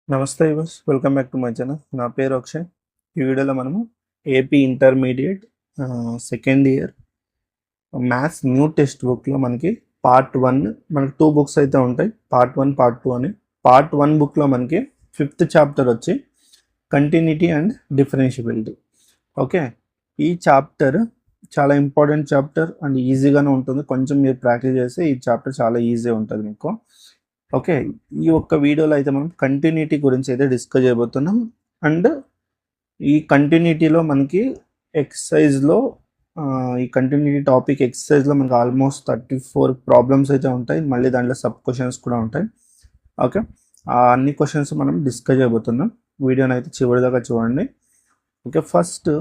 నమస్తే yours, welcome back to my channel. నా పేరు అక్షయ్. ఈ వీడియోలో మనము AP intermediate second year maths new text బుక్లో మనకి పార్ట్ 1 మనకి 2 బుక్స్ అయితే ఉంటాయి, పార్ట్ 1 పార్ట్ 2 అని. పార్ట్ 1 బుక్లో మనకి 5th చాప్టర్ వచ్చి కంటిన్యూటీ అండ్ డిఫరెన్షియబిలిటీ. ఓకే, ఈ చాప్టర్ చాలా ఇంపార్టెంట్ చాప్టర్ అండ్ ఈజీగానే ఉంటుంది. కొంచెం మీరు ప్రాక్టీస్ చేస్తే ఈ చాప్టర్ చాలా ఈజీ ఉంటుంది మీకు. ఓకే, ఈ ఒక్క వీడియోలో అయితే మనం కంటిన్యూటీ గురించి అయితే డిస్కస్ చేయబోతున్నాం. అండ్ ఈ కంటిన్యూటీలో మనకి ఎక్సర్సైజ్లో ఈ కంటిన్యూటీ టాపిక్ ఎక్సర్సైజ్లో మనకి ఆల్మోస్ట్ 34 ప్రాబ్లమ్స్ అయితే ఉంటాయి. మళ్ళీ దాంట్లో సబ్ క్వశ్చన్స్ కూడా ఉంటాయి. ఓకే, ఆ అన్ని క్వశ్చన్స్ మనం డిస్కస్ చేయబోతున్నాం. వీడియోని అయితే చివరిదాకా చూడండి. ఓకే, ఫస్ట్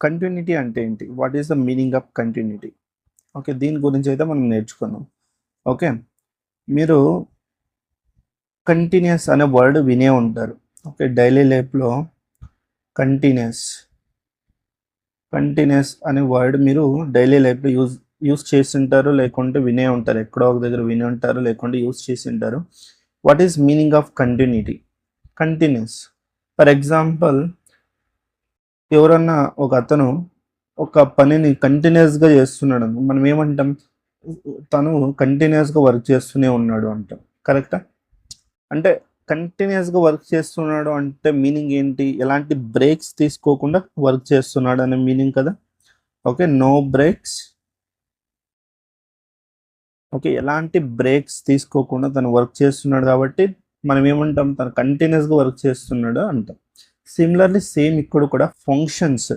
కంటిన్యూటీ అంటే ఏంటి, what is the meaning of continuity? Okay, దీని గురించి అయితే మనం నేర్చుకుందాం. ఓకే, మీరు కంటిన్యూస్ అనే వర్డ్ వినే ఉంటారు. ఓకే, డైలీ లైఫ్లో కంటిన్యూస్ అనే వర్డ్ మీరు డైలీ లైఫ్లో యూజ్ చేసి ఉంటారు, లేకుంటే వినే ఉంటారు. ఎక్కడో ఒక దగ్గర వినే ఉంటారు, లేకుంటే యూజ్ చేసి ఉంటారు. What is meaning of continuity? Continuous, for example, ఎవరన్నా ఒక అతను ఒక పనిని కంటిన్యూస్గా చేస్తున్నాడు, మనం ఏమంటాం? తను కంటిన్యూస్గా వర్క్ చేస్తూనే ఉన్నాడు అంటాం. కరెక్టా? అంటే కంటిన్యూస్గా వర్క్ చేస్తున్నాడు అంటే మీనింగ్ ఏంటి? ఎలాంటి బ్రేక్స్ తీసుకోకుండా వర్క్ చేస్తున్నాడు అనే మీనింగ్ కదా. Okay, no breaks. ఓకే, ఎలాంటి బ్రేక్స్ తీసుకోకుండా తను వర్క్ చేస్తున్నాడు కాబట్టి మనం ఏమంటాం? తను కంటిన్యూస్గా వర్క్ చేస్తున్నాడు అంటాం. సిమిలర్లీ సేమ్ ఇక్కడ కూడా ఫంక్షన్స్.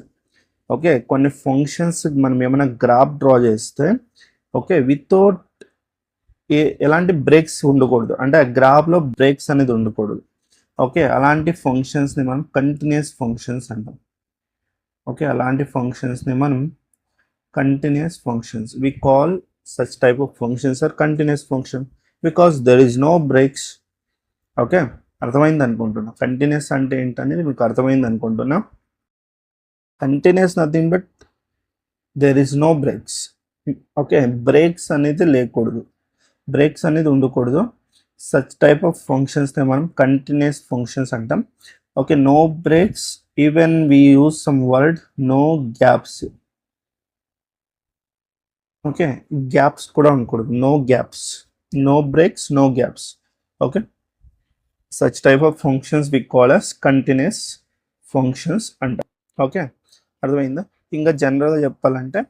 ఓకే, కొన్ని ఫంక్షన్స్ మనం ఏమైనా గ్రాఫ్ డ్రా చేస్తే, ఓకే, వితౌట్ ఎలాంటి బ్రేక్స్ ఉండకూడదు, అంటే ఆ గ్రాఫ్లో బ్రేక్స్ అనేది ఉండకూడదు. ఓకే, అలాంటి ఫంక్షన్స్ని మనం కంటిన్యూస్ ఫంక్షన్స్ అంటాం. ఓకే, అలాంటి ఫంక్షన్స్ని మనం continuous functions, we call such type of functions are continuous function because there is no breaks. Okay, అర్థమైంది అనుకుంటున్నా. కంటిన్యూస్ అంటే ఏంటనేది మీకు అర్థమైంది అనుకుంటున్నా. Continuous nothing but there is no breaks. Okay, breaks అనేది లేకూడదు, బ్రేక్స్ అనేది ఉండకూడదు. సచ్ టైప్ ఆఫ్ ఫంక్షన్స్ని మనం కంటిన్యూస్ ఫంక్షన్స్ అంటాం. Okay, no breaks, even we use some word no gaps. Okay, gaps కూడా ఉండకూడదు, no gaps, no breaks, no gaps. Okay, such type of functions we call as continuous functions అంటాం. Okay, అర్థమైందా? ఇంకా జనరల్గా చెప్పాలంటే,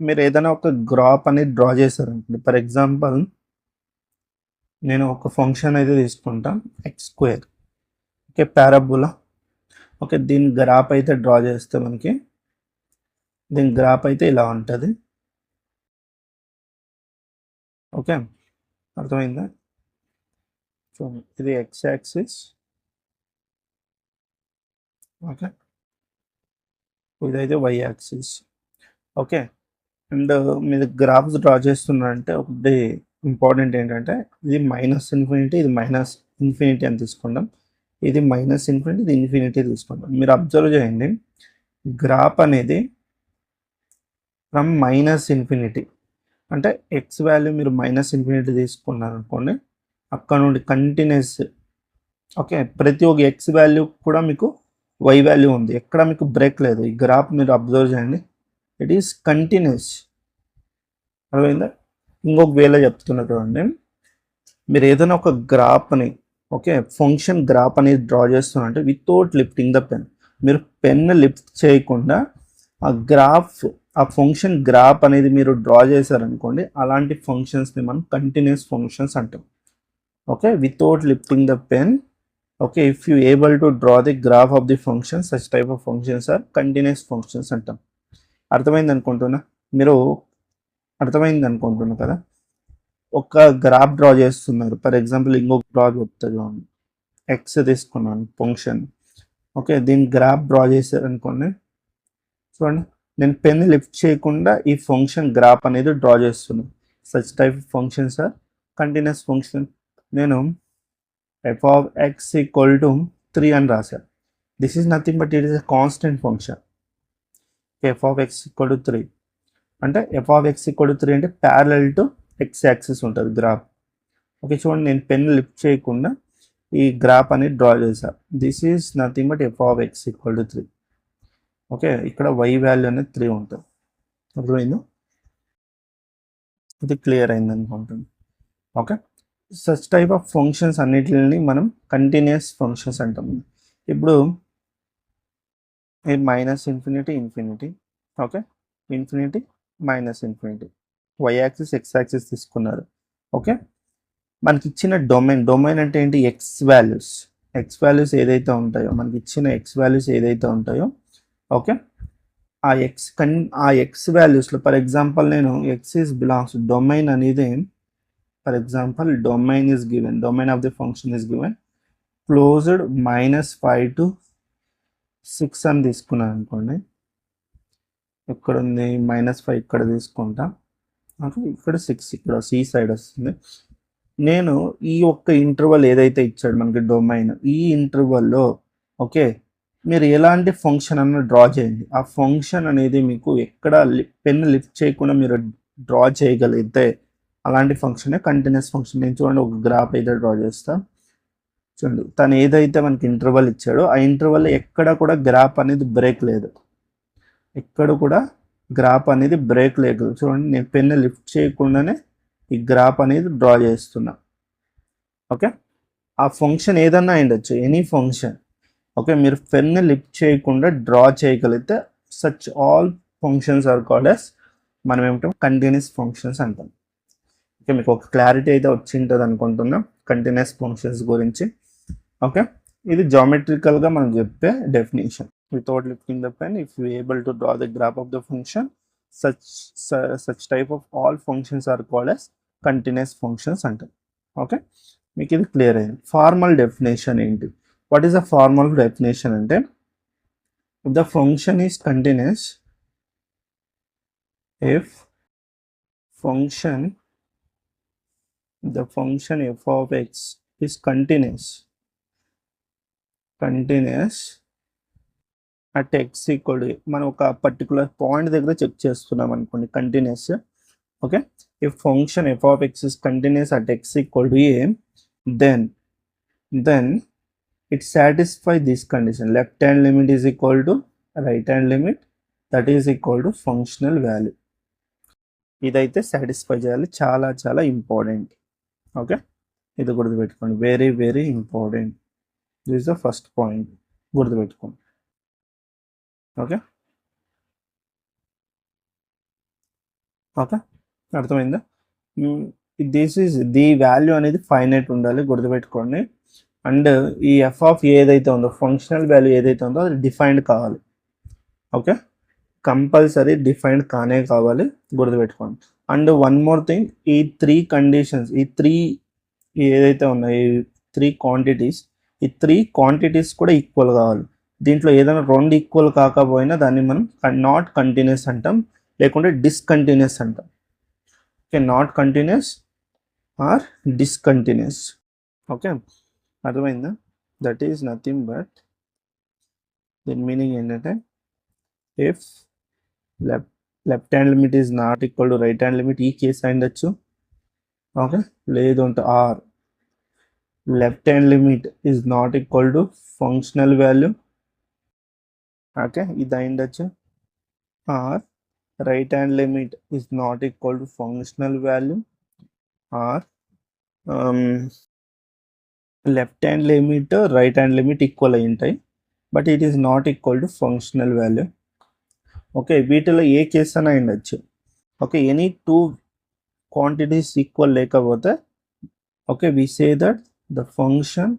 మీరు ఏదైనా ఒక గ్రాఫ్ అనేది డ్రా చేశారనుకోండి. ఫర్ ఎగ్జాంపుల్, నేను ఒక ఫంక్షన్ అయితే తీసుకుంటా, x². Okay, parabola. ఓకే, దీని గ్రాఫ్ అయితే డ్రా చేస్తే మనకి దీని గ్రాఫ్ అయితే ఇలా ఉంటుంది. ఓకే, అర్థమైందా? చూడండి, ఇది x యాక్సిస్. ఓకే, ఇదైతే y యాక్సిస్. ఓకే, అండ్ మీరు గ్రాఫ్స్ డ్రా చేస్తున్నారంటే ఒకటి ఇంపార్టెంట్ ఏంటంటే, ఇది -∞, ఇది -∞ అని తీసుకుంటాం. ఇది -∞, ఇది ఇన్ఫినిటీ తీసుకుంటాం. మీరు అబ్జర్వ్ చేయండి, గ్రాఫ్ అనేది ఫ్రమ్ -∞, అంటే ఎక్స్ వాల్యూ మీరు -∞ తీసుకున్నారనుకోండి, అక్కడ నుండి కంటిన్యూస్. ఓకే, ప్రతి ఒక్క ఎక్స్ వాల్యూ కూడా మీకు వై వాల్యూ ఉంది, ఎక్కడ మీకు బ్రేక్ లేదు. ఈ గ్రాఫ్ మీరు అబ్జర్వ్ చేయండి, ఇట్ ఈస్ కంటిన్యూస్. అర్థమైందా? ఇంకొక వేలో చెప్తున్నారు చూడండి, మీరు ఏదైనా ఒక గ్రాఫ్ని, ఓకే, ఫంక్షన్ గ్రాఫ్ అనేది డ్రా చేస్తున్నారంటే వితౌట్ లిఫ్టింగ్ ద పెన్, మీరు పెన్ లిఫ్ట్ చేయకుండా ఆ గ్రాఫ్, ఆ ఫంక్షన్ గ్రాఫ్ అనేది మీరు డ్రా చేశారనుకోండి, అలాంటి ఫంక్షన్స్ని మనం కంటిన్యూస్ ఫంక్షన్స్ అంటాం. Okay, without lifting the pen. Okay, if you able to draw the graph of the function, such type of functions are continuous functions అంటాం. అర్థమైంది అనుకుంటున్నా, మీరు అర్థమైంది అనుకుంటున్నా కదా. ఒక గ్రాఫ్ డ్రా చేస్తున్నారు, ఫర్ ఎగ్జాంపుల్ ఇంకొక డ్రా చెప్తుంది, ఎక్స్ తీసుకున్నాను ఫంక్షన్. ఓకే, దీని గ్రాఫ్ డ్రా చేశారనుకోండి, చూడండి, నేను పెన్ లిఫ్ట్ చేయకుండా ఈ ఫంక్షన్ గ్రాఫ్ అనేది డ్రా చేస్తున్నాను. Such type of functions are continuous function. నేను f(x)=3 అని రాశాను. This is nothing but it is a constant function. f(x)=3 అంటే f(x)=3 అంటే ప్యారలల్ టు x యాక్సిస్ ఉంటుంది గ్రాఫ్. ఓకే, చూడండి, నేను పెన్ లిఫ్ట్ చేయకుండా ఈ గ్రాఫ్ అనేది డ్రా చేశా. This is nothing but F of X equal to 3. Okay, ఇక్కడ y వాల్యూ అనేది 3 ఉంటుంది. అర్థమైందా? ఇది క్లియర్ అయింది అనుకుంటుంది. Okay, such type of functions అన్నిటిని మనం కంటిన్యూస్ ఫంక్షన్స్ అంటాం. ఇప్పుడు minus infinity infinity, okay, infinity minus infinity, Y axis X axis తీసుకున్నారు. ఓకే, మనకి ఇచ్చిన డొమైన్ అంటే ఏంటి? ఎక్స్ వాల్యూస్ ఏదైతే ఉంటాయో, మనకి ఇచ్చిన ఎక్స్ వాల్యూస్ ఏదైతే ఉంటాయో, ఓకే, ఆ ఎక్స్ వాల్యూస్లో ఫర్ ఎగ్జాంపుల్ నేను ఎక్స్ ఈజ్ బిలాంగ్స్ డొమైన్ అనేది, for example domain is given, domain of the function is given closed -5 to 6 అని తీసుకున్నాను అనుకోండి. ఇక్కడ ఉంది -5, ఇక్కడ తీసుకుంటా. ఇక్కడ 6, ఇక్కడ సి సైడ్ వస్తుంది. నేను ఈ ఒక్క ఇంటర్వల్ ఏదైతే ఇచ్చాడు మనకి డొమైన్, ఈ ఇంటర్వల్లో ఓకే మీరు ఎలాంటి ఫంక్షన్ అన్న డ్రా చేయండి. ఆ ఫంక్షన్ అనేది మీకు ఎక్కడ పెన్ లిఫ్ట్ చేయకుండా మీరు డ్రా చేయగలిగితే అలాంటి ఫంక్షనే కంటిన్యూస్ ఫంక్షన్. నేను చూడండి ఒక గ్రాఫ్ అయితే డ్రా చేస్తా. చూడండి, తను ఏదైతే మనకి ఇంటర్వల్ ఇచ్చాడో ఆ ఇంటర్వల్ ఎక్కడ కూడా గ్రాఫ్ అనేది బ్రేక్ లేదు, ఎక్కడ కూడా గ్రాఫ్ అనేది బ్రేక్ లేదు. చూడండి, నేను పెన్ లిఫ్ట్ చేయకుండానే ఈ గ్రాఫ్ అనేది డ్రా చేస్తున్నా. ఓకే, ఆ ఫంక్షన్ ఏదన్నా అయ్యుండొచ్చు, ఎనీ ఫంక్షన్. ఓకే, మీరు పెన్ లిఫ్ట్ చేయకుండా డ్రా చేయగలిగితే such all functions are called as మనం ఏమిటో కంటిన్యూస్ ఫంక్షన్స్ అంటాం. ఓకే, మీకు ఒక క్లారిటీ అయితే వచ్చి ఉంటుంది అనుకుంటున్నాం కంటిన్యూస్ ఫంక్షన్స్ గురించి. ఓకే, ఇది జామెట్రికల్గా మనం చెప్పే definition. Without lifting the pen, if you able to draw the graph of the function, such type of all functions are called as continuous functions అంటాం. ఓకే, మీకు ఇది క్లియర్ అయింది. ఫార్మల్ డెఫినేషన్ ఏంటి? What is the formal definition అంటే, if the function is continuous, if the function f of x is continuous at x equal to, మనం ఒక particular point దగ్గర check చేస్తున్నాం అనుకోండి continuous. Okay, if function f of x is continuous at x equal to a, then it satisfies this condition. Left hand limit is equal to right hand limit, that is equal to functional value. ఇదైతే satisfy చేయాలి, చాలా చాలా important. Okay, ఇది గుర్తుపెట్టుకోండి, very very important. This is the first point, గుర్తుపెట్టుకోండి. Okay, okay, అర్థమైందా? The value అనేది finite ఉండాలి, గుర్తుపెట్టుకోండి. అండ్ ఈ ఎఫ్ ఆఫ్ ఏదైతే ఉందో, ఫంక్షనల్ వాల్యూ ఏదైతే ఉందో అది డిఫైన్డ్ కావాలి. ఓకే, కంపల్సరీ డిఫైన్డ్ కానే కావాలి, గుర్తుపెట్టుకోండి. అండ్ వన్ మోర్ థింగ్, ఈ 3 కండిషన్స్, ఈ 3 ఏదైతే ఉన్నాయో, ఈ 3 క్వాంటిటీస్, ఈ 3 క్వాంటిటీస్ కూడా ఈక్వల్ కావాలి. దీంట్లో ఏదైనా 2 ఈక్వల్ కాకపోయినా దాన్ని మనం నాట్ కంటిన్యూస్ అంటాం, లేకుంటే డిస్కంటిన్యూస్ అంటాం. Okay, not continuous or discontinuous. Okay, అర్థమైందా? దట్ ఈజ్ నథింగ్ బట్, దీని మీనింగ్ ఏంటంటే, if left hand limit is not equal to right hand limit, ఈ కేసు అయిండొచ్చు. ఓకే, లేదు అంటే or left hand limit is not equal to functional value. Okay, ఇది అయిండొచ్చు. Or right hand limit is not equal to functional value, or left hand limit right hand limit equal అయి ఉంటాయి, but it is not equal to functional value. Okay, వీటిలో ఏ case అయినా ఉండొచ్చు. Okay, any 2 quantities equal లేకపోతే, okay, we say that the function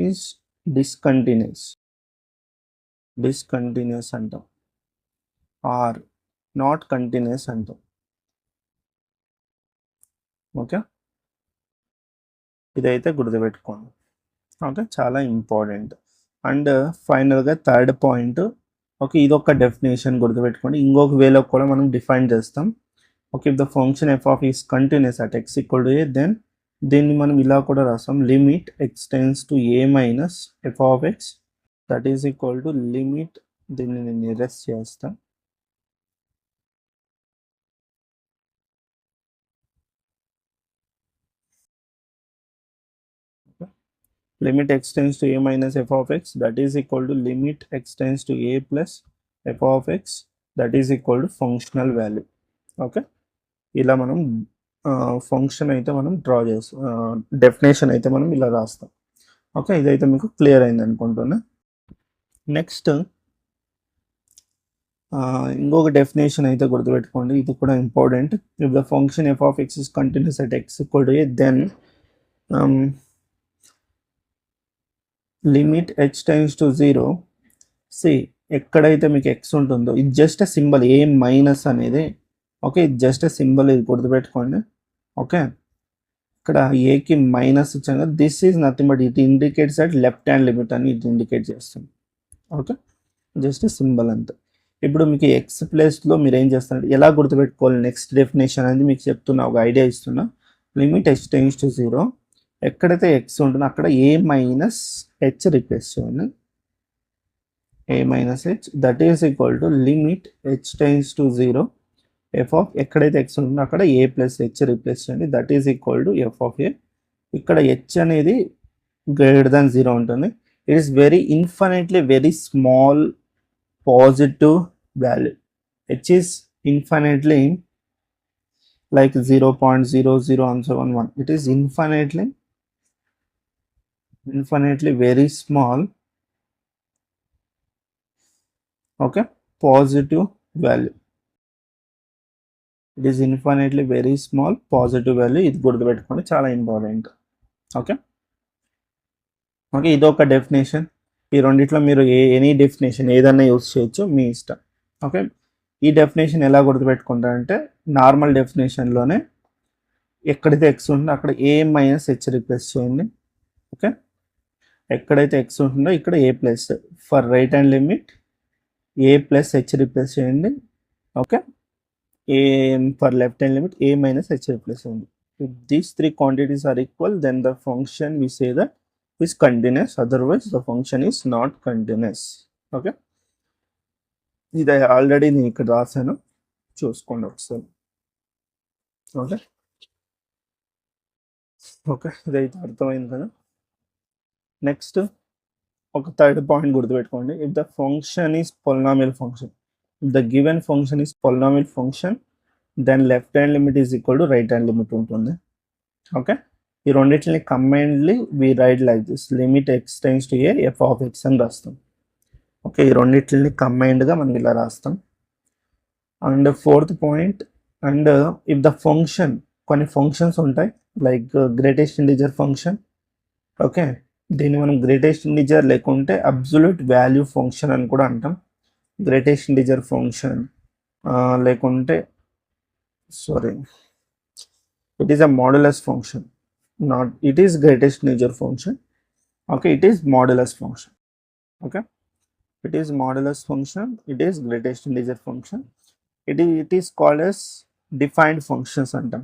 is discontinuous అంటాం, or not continuous అంటాం. Okay, ఇదైతే గుర్తుపెట్టుకోండి. ఓకే, చాలా ఇంపార్టెంట్. అండ్ ఫైనల్గా థర్డ్ పాయింట్, ఓకే, ఇదొక డెఫినేషన్ గుర్తుపెట్టుకోండి. ఇంకొక వేలో కూడా మనం డిఫైన్ చేస్తాం. Okay, if the function F of is continuous at X equal to A, then దీన్ని మనం ఇలా కూడా రాస్తాం, limit X tends to A minus F of X, that is equal to limit, దీన్ని నేను ఎరెస్ట్ చేస్తాం. Limit x tends to a minus f of x that is equal to limit x tends to a plus f of x that is equal to functional value. Okay, ఇలా మనం function అయితే మనం draw చేస్తాం, definition అయితే మనం ఇలా రాస్తాం. Okay, ఇదైతే మీకు క్లియర్ అయింది అనుకుంటున్నా. నెక్స్ట్ ఇంకొక డెఫినేషన్ అయితే గుర్తుపెట్టుకోండి, ఇది కూడా important. If the function F of X is continuous at X equal to A then limit H times to 0. C ఎక్కడైతే మీకు ఎక్స్ ఉంటుందో ఇది just a symbol, A minus అనేది. ఓకే, ఇది జస్ట్ ఎ సింబల్, ఇది గుర్తుపెట్టుకోండి. ఓకే, ఇక్కడ ఏకి మైనస్ ఇచ్చాను కదా, this is nothing but it indicates at left hand limit అని ఇది ఇండికేట్ చేస్తుంది. ఓకే, జస్ట్ సింబల్ అంతే. ఇప్పుడు మీకు ఎక్స్ ప్లేస్లో మీరు ఏం చేస్తున్నారు, ఎలా గుర్తుపెట్టుకోవాలి నెక్స్ట్ డెఫినేషన్ అనేది మీకు చెప్తున్నా, ఒక ఐడియా ఇస్తున్నా. లిమిట్ హెచ్ టెన్స్ టు 0, ఎక్కడైతే ఎక్స్ ఉంటుందో అక్కడ ఏ మైనస్ హెచ్ రిప్లేస్ చేయండి. A minus H that is equal to limit H tends to 0 F of ఎక్కడైతే ఎక్స్ ఉంటుందో అక్కడ ఏ ప్లస్ హెచ్ రిప్లేస్ చేయండి. That is equal to F of A. ఇక్కడ H అనేది greater than 0 ఉంటుంది. It is very infinitely very small positive value. H is infinitely like 0.00171. It is infinitely very small. Okay, positive value. It is infinitely very small positive value. ఇది గుర్తుపెట్టుకోండి, చాలా important. Okay okay, ఇదొక definition. ఈ రెండిట్లో మీరు any definition ఏదైనా use చేయొచ్చు, మీ ఇష్టం. ఓకే, ఈ డెఫినేషన్ ఎలా గుర్తుపెట్టుకుంటారంటే నార్మల్ డెఫినేషన్లోనే ఎక్కడైతే ఎక్స్ ఉంటుందో అక్కడ ఏ మైనస్ హెచ్ రిప్లేస్ చేయండి. ఓకే, ఎక్కడైతే ఎక్స్ ఉంటుందో ఇక్కడ A plus, for right hand limit A plus H replace చేయండి. Okay, A for left hand limit A minus H replace చేయండి. If these three quantities are equal then the function we say that is continuous, otherwise the function is not continuous. Okay, ఇది already నేను ఇక్కడ రాశాను, చూసుకోండి ఒకసారి. Okay okay, ఇదైతే అర్థమైంది కదా. నెక్స్ట్ ఒక థర్డ్ పాయింట్ గుర్తుపెట్టుకోండి. If the function is polynomial function, if the given function is polynomial function then left hand limit is equal to right hand limit ఉంటుంది. ఓకే, ఈ రెండింటిని combinedly we write like this, limit X tends to A F of X అని రాస్తాం. Okay, ఈ రెండింటిని కంబైన్డ్గా మనం ఇలా రాస్తాం. And fourth point, and if the function, కొన్ని ఫంక్షన్స్ ఉంటాయి like greatest integer function. Okay, దీన్ని మనం గ్రేటెస్ట్ ఇంటిజర్ లేకుంటే అబ్సల్యూట్ వాల్యూ ఫంక్షన్ అని కూడా అంటాం. గ్రేటెస్ట్ ఇంటిజర్ ఫంక్షన్ లేకుంటే sorry it is a modulus function. Not it is greatest integer function. Okay, it is modulus function. Okay, it is modulus function, it is greatest integer function. It is called as defined functions antam.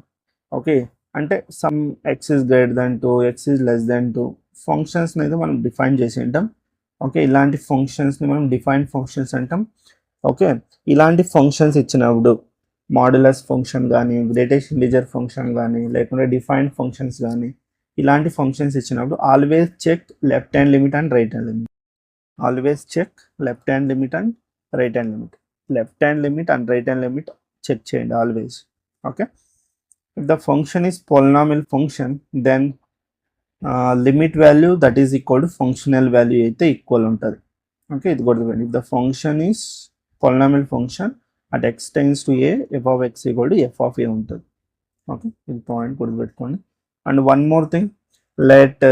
Okay, అంటే some x is greater than 2, x is less than 2 functions అయితే మనం define చేసి ఉంటాం. Okay, ఇలాంటి ఫంక్షన్స్ని మనం defined functions అంటాం. Okay, ఇలాంటి ఫంక్షన్స్ ఇచ్చినప్పుడు మాడ్యులస్ ఫంక్షన్ కానీ, గ్రేటెస్ట్ ఇంటిజర్ ఫంక్షన్ కానీ, లేకుంటే డిఫైన్డ్ ఫంక్షన్స్ కానీ, ఇలాంటి ఫంక్షన్స్ ఇచ్చినప్పుడు always check left hand limit and right hand limit. Always check left hand limit and right hand limit. Left hand limit and right hand limit check చేయండి always. Okay, if the function is polynomial function then limit value that is equal to functional value అయితే equal ఉంటుంది. Okay, ఇది గుర్తుపెట్టండి. If the function is polynomial function at x tends to a f of x equal to f of a ఉంటుంది. Okay, ఇది point గుర్తుపెట్టుకోండి. And one more thing, let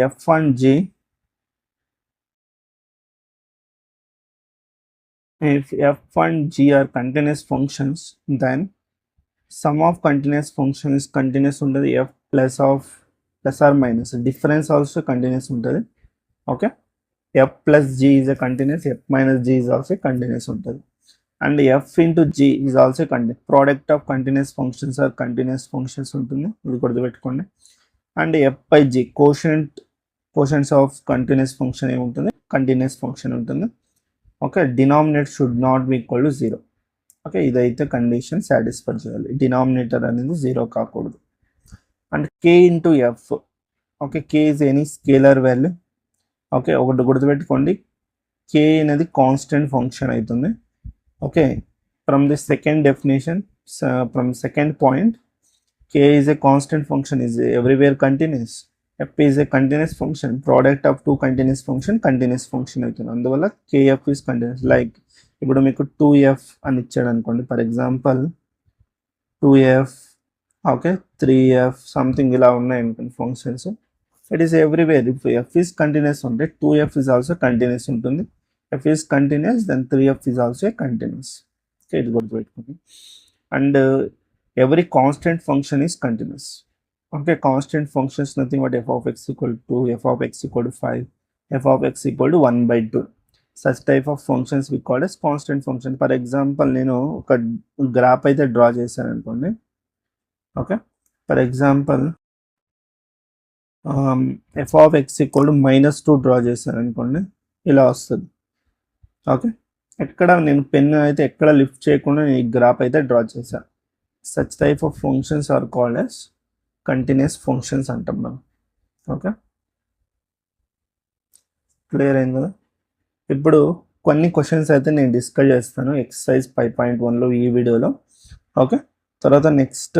f and g, if f and g are continuous functions then sum of continuous function is continuous ఉంటుంది. f plus or minus difference also continuous ఉంటుంది. Okay, f plus g is a continuous, f minus g is also continuous ఉంటుంది. And f into g is also continuous. Product of continuous functions are continuous functions ఉంటుంది, ఇది గుర్తుపెట్టుకోండి. And f by g quotients of continuous function ఏముంటుంది, continuous function ఉంటుంది. Okay, denominator should not be equal to 0. Okay, ఇదైతే condition satisfy చేయాలి, denominator అనేది 0 కాకూడదు. And k into f, okay, K is any scalar value. Okay, ఒకటి గుర్తుపెట్టుకోండి, కే అనేది constant function అవుతుంది. Okay, from the second definition, from second point, k is a constant function, is everywhere continuous. f is a continuous function, product of two continuous function అవుతుంది. అందువల్ల kf is continuous. Like ఇప్పుడు మీకు 2f అని ఇచ్చాడు అనుకోండి, for example 2f, okay, 3f something ఇలా ఉన్నాయి అనుకోండి functions, it is everywhere. If f is continuous ఉంటే 2f is also continuous ఉంటుంది. f is continuous, then 3f is also continuous. Okay, ఇది గుర్తుపెట్టుకోండి. And every constant function is continuous. Okay, constant function is nothing but f of x equal to 2, f of x equal to 5, f of x equal to 1/2. Such type of functions we call as constant function. For example, నేను ఒక graph అయితే draw చేశాను అనుకోండి. Okay, for example f of x equal to -2 draw చేశాను అనుకోండి, ఇలా వస్తుంది. Okay, ఎక్కడ నేను పెన్ అయితే ఎక్కడ లిఫ్ట్ చేయకుండా నేను ఈ గ్రాఫ్ అయితే డ్రా చేశాను. Such type of functions are called as continuous functions అంటాం మనం. ఓకే, క్లియర్ అయింది కదా. ఇప్పుడు కొన్ని క్వశ్చన్స్ అయితే నేను డిస్కస్ చేస్తాను ఎక్సర్సైజ్ 5.1లో ఈ వీడియోలో. ఓకే, తర్వాత నెక్స్ట్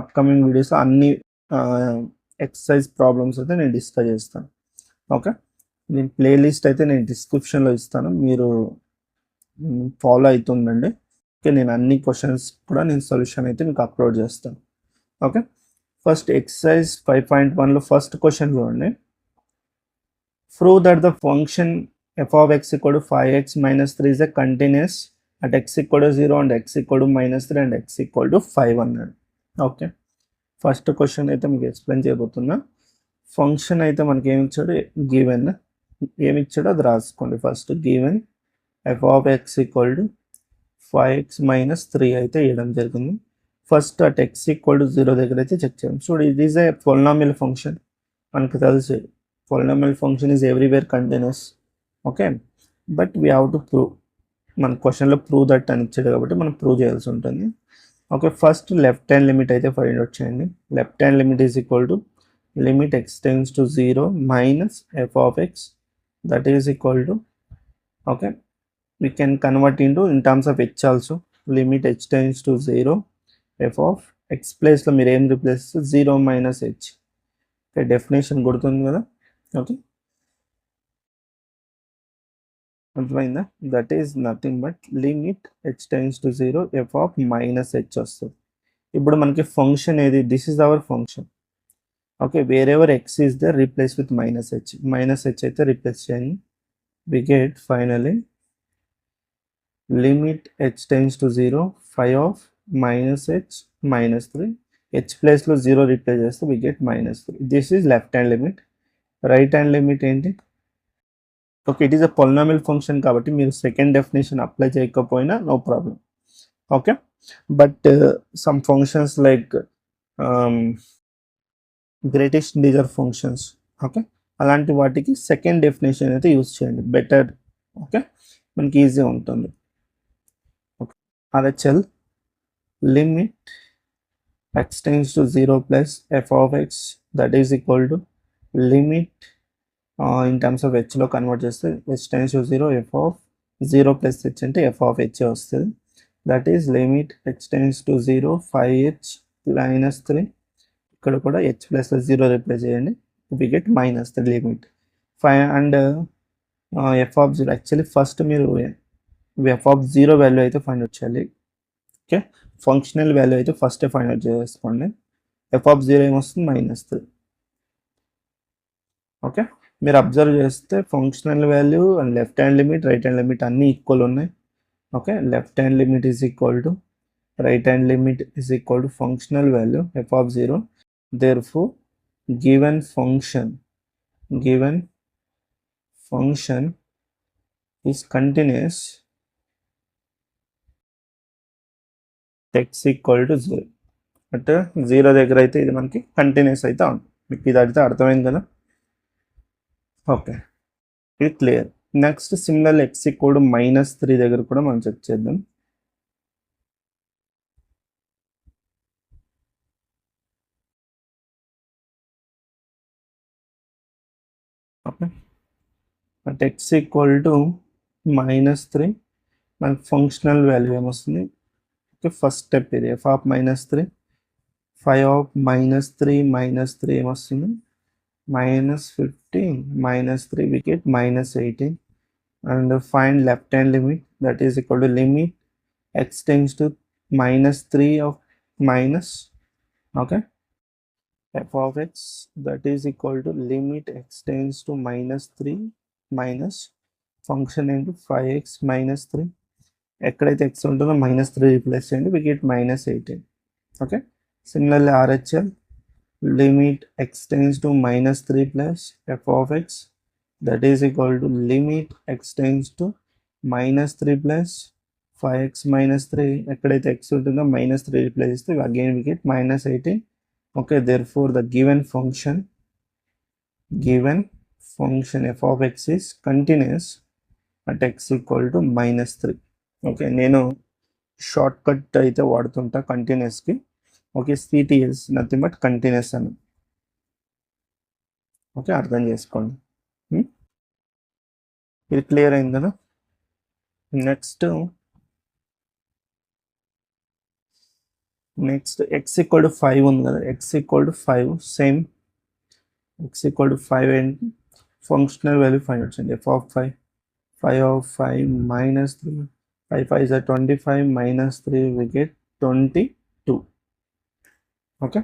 అప్కమింగ్ వీడియోస్లో అన్ని ఎక్సర్సైజ్ ప్రాబ్లమ్స్ అయితే నేను డిస్కస్ చేస్తాను. ఓకే, నేను ప్లేలిస్ట్ అయితే నేను డిస్క్రిప్షన్లో ఇస్తాను, మీరు ఫాలో అవుతుండండి. ఓకే, నేను అన్ని క్వశ్చన్స్ కూడా నేను సొల్యూషన్ అయితే మీకు అప్లోడ్ చేస్తాను. ఓకే, ఫస్ట్ ఎక్సర్సైజ్ 5.1లో ఫస్ట్ క్వశ్చన్ చూడండి. Prove that the function f of x equal to 5x minus 3 is a continuous at x equal to 0 and x equal to -3 and x equal to 5 అన్నాడు. Okay, first question అయితే మీకు explain చేయబోతున్నా. Function అయితే మనకి ఏమి ఇచ్చాడు, given ఏమి ఇచ్చాడో అది రాసుకోండి. First given f of x equal to 5x minus 3 అయితే ఇవ్వడం జరిగింది. First at x equal to 0 దగ్గర అయితే చెక్ చేయాలి. చూడు, it is a polynomial function, మనకు తెలుసు polynomial function is everywhere continuous. Okay, but we have to prove, మన క్వశ్చన్లో ప్రూవ్ దట్ అని ఇచ్చాడు కాబట్టి మనం ప్రూవ్ చేయాల్సి ఉంటుంది. Okay, first left hand limit అయితే ఫైండ్ అవుట్ చేయండి. Left hand limit is equal to limit x tends to 0 minus f of x, that is equal to, okay, we can convert into in terms of h also. Limit h tends to 0, f of x place లో మీరు ఏం replace 0 minus h. Okay, definition గుర్తుంది కదా. Okay, అర్థమైందా, that is nothing but limit h tends to 0, f of minus h వస్తుంది. ఇప్పుడు మనకి function ఏది, this is our function. Okay, wherever x is the replace with -h అయితే replace చేయండి. We get finally limit h tends to 0, 5 of minus h minus 3, h place లో 0 replace చేస్తే we get -3. This is left hand limit. Right hand limit ఏంటి, okay, it is a polynomial function కాబట్టి మీరు second definition apply చేయకపోయినా no problem. Okay, but some functions like greatest integer functions, okay, అలాంటి వాటికి second definition అయితే use చేయండి better. Okay, మనకి easy ఉంటుంది. RHL limit x tends to 0 plus f of x, that is equal to limit in terms of h లో convert చేస్తే h tends to 0, f of 0 plus h అంటే f of h వస్తుంది. That is limit h tends to 0, 5h minus 3, ఇక్కడ కూడా h plus 0 replace చేయండి, we get -3 limit 5 and f of 0. Actually first మీరు f of 0 value అయితే find out చేయాలి. Okay, functional value అయితే first find out చేసుకోండి. f of 0 ఏమొస్తుంది, -3. Okay, మీరు అబ్జర్వ్ చేస్తే functional value and left hand limit, right hand limit అన్నీ equal ఉన్నాయి. Okay, left hand limit is equal to right hand limit is equal to functional value f of 0. Therefore given function is continuous x equal to 0. అంటే 0 దగ్గర అయితే ఇది మనకి continuous అయితే ఉంటుంది. మీకు ఇది అయితే అర్థమైంది కదా. ఓకే, ఇది clear. Next similar x equal to -3 దగ్గర కూడా మనం చెక్ చేద్దాం. Okay at x equal to -3 మనకి ఫంక్షనల్ వాల్యూ ఏమొస్తుంది ఓకే ఫస్ట్ స్టెప్ ఇది f ఆఫ్ -3 5 ఆఫ్ -3 ఏమొస్తుంది -15 -3 we get -18 and find left hand limit that is equal to limit x tends to -3 of minus okay f of x that is equal to limit x tends to -3 minus function into 5x -3 ఎక్కడైతే x ఉంటుందో -3 replace చేయండి we get -18 okay similarly RHL limit x tends to -3 plus f of x that is equal to limit x tends to -3 plus 5x -3 ఎక్కడైతే x ఉంటుందో -3 replace చేస్తే again we get -18 okay therefore the given function f of x is continuous at x equal to -3 okay నేను short cut అయితే వాడుతుంటా కంటిన్యూస్కి okay CTS nothing but continuous అని okay అర్థం చేసుకోండి ఇది క్లియర్ అయింది కదా నెక్స్ట్ x ఈక్వల్ టు 5 ఉంది కదా x equal to 5 same x equal to 5 ఏంటి ఫంక్షనల్ వాల్యూ ఫైండ్ వచ్చింది f of 5 of 5 minus 3 5 5 is a 25 minus 3 we get 22 okay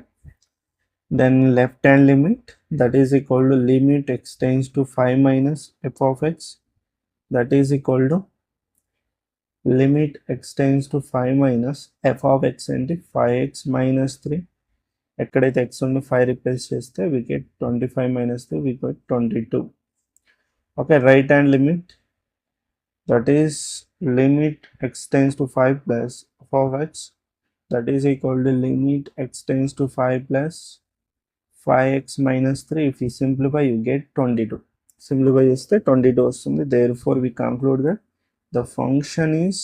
then left hand limit that is equal to limit x tends to 5 minus f of x that is equal to limit x tends to 5 minus f of x into 5x minus 3 ఎక్కడైతే x ఉండి 5 replace చేస్తే we get 25 minus 3 we get 22 okay right hand limit that is limit x tends to 5 plus f of x that is equal to limit x tends to 5 plus 5x minus 3 if you simplify you get 22 simplify చేస్తే 22 వస్తుంది therefore we conclude that the function is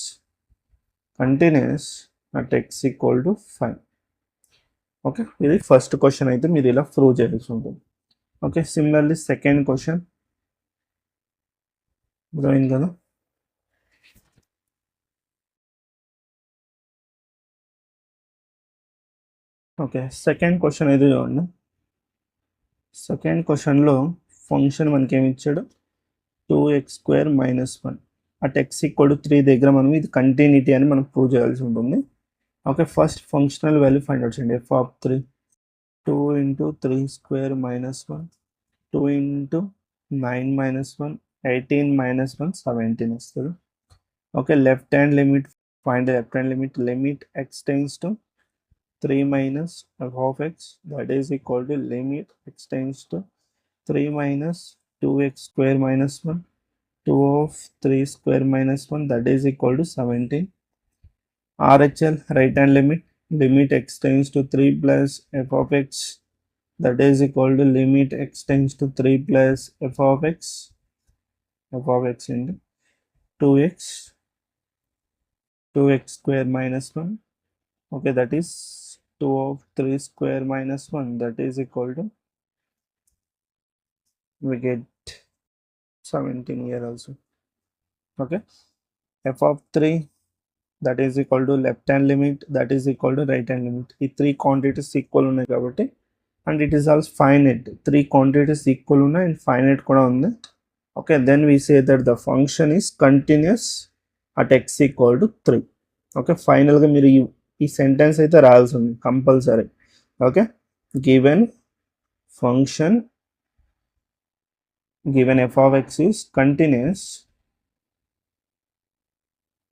continuous at x equal to 5 okay ఇది first question అయితే మీరు ఇలా prove చేయాల్సి ఉంటుంది okay similarly second question అర్థమైంది కదా ఓకే సెకండ్ క్వశ్చన్ అయితే చూడండి సెకండ్ క్వశ్చన్లో ఫంక్షన్ మనకి ఏమి ఇచ్చాడు 2x² - 1 at x equal to 3 దగ్గర మనం ఇది కంటిన్యూటీ అని మనం ప్రూవ్ చేయాల్సి ఉంటుంది okay first functional value find out చేయండి f ఆఫ్ 3 2 into 3² - 1 2 into 9 - 1 18 - 1 17 వస్తుంది okay left hand limit find left hand limit x tends to 3 minus f of x that is equal to limit x tends to 3 minus 2x² - 1 2 of 3² - 1 that is equal to 17 RHL right hand limit x tends to 3 plus f of x that is equal to limit x tends to 3 plus f of x into 2x² - 1 okay that is 2 of 3² - 1 that is equal to we get 17 here also okay f of 3 that is equal to left hand limit that is equal to right hand limit ఈ 3 quantities equal ఉన్నాయి కాబట్టి and it is also finite 3 quantities equal ఉన్నాయి and finite కూడా ఉంది okay then we say that the function is continuous at x equal to 3 okay final గా మీరు ఈ sentence అయితే రాయాల్సి ఉంది compulsory okay given function given f of x is continuous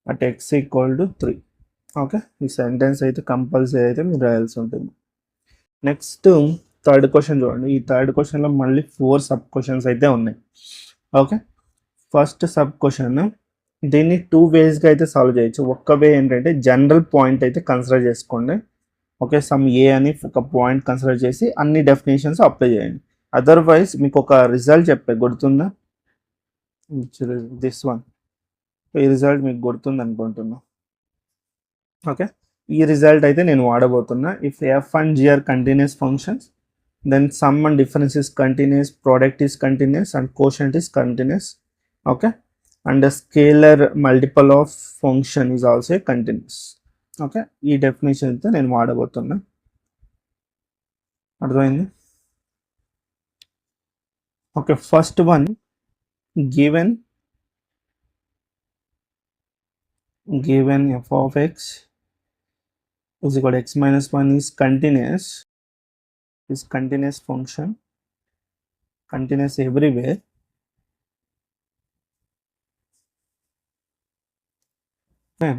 at x equal to 3 okay ఈ sentence అయితే compulsory అయితే మీరు రాయాల్సి ఉంటుంది నెక్స్ట్ థర్డ్ క్వశ్చన్ చూడండి ఈ థర్డ్ క్వశ్చన్లో మళ్ళీ 4 సబ్ క్వశ్చన్స్ అయితే ఉన్నాయి ఓకే ఫస్ట్ సబ్ క్వశ్చన్ దీన్ని 2 వేస్గా అయితే సాల్వ్ చేయొచ్చు ఒక్క వే ఏంటంటే జనరల్ పాయింట్ అయితే కన్సిడర్ చేసుకోండి ఓకే సమ్ ఏ అని ఒక పాయింట్ కన్సిడర్ చేసి అన్ని డెఫినేషన్స్ అప్లై చేయండి అదర్వైజ్ మీకు ఒక రిజల్ట్ చెప్పే గుర్తుందా దిస్ వన్ ఈ రిజల్ట్ మీకు గుర్తుంది అనుకుంటున్నా ఓకే ఈ రిజల్ట్ అయితే నేను వాడబోతున్నా if F and G are continuous functions then sum and difference is continuous, product is continuous, and quotient is continuous. Okay, and the scalar multiple of function is also continuous. Okay, ఈ definition అయితే నేను వాడబోతున్నా. అర్థమైంది? Okay, first one, given f of x is equal to x minus 1 is continuous function, continuous everywhere. Okay,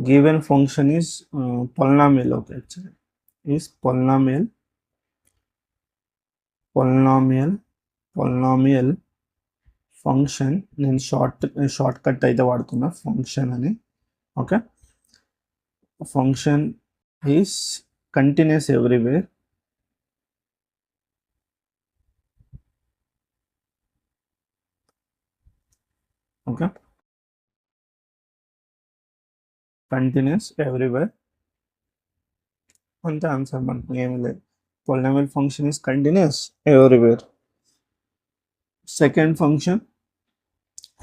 given function is polynomial. Okay, actually is polynomial function. నేను short cut అయితే వాడుతున్నా function అని. Okay, function is continuous everywhere. Okay, continuous everywhere అంతే answer, మనకు ఏమి లేదు. polynomial function is continuous everywhere. Second function,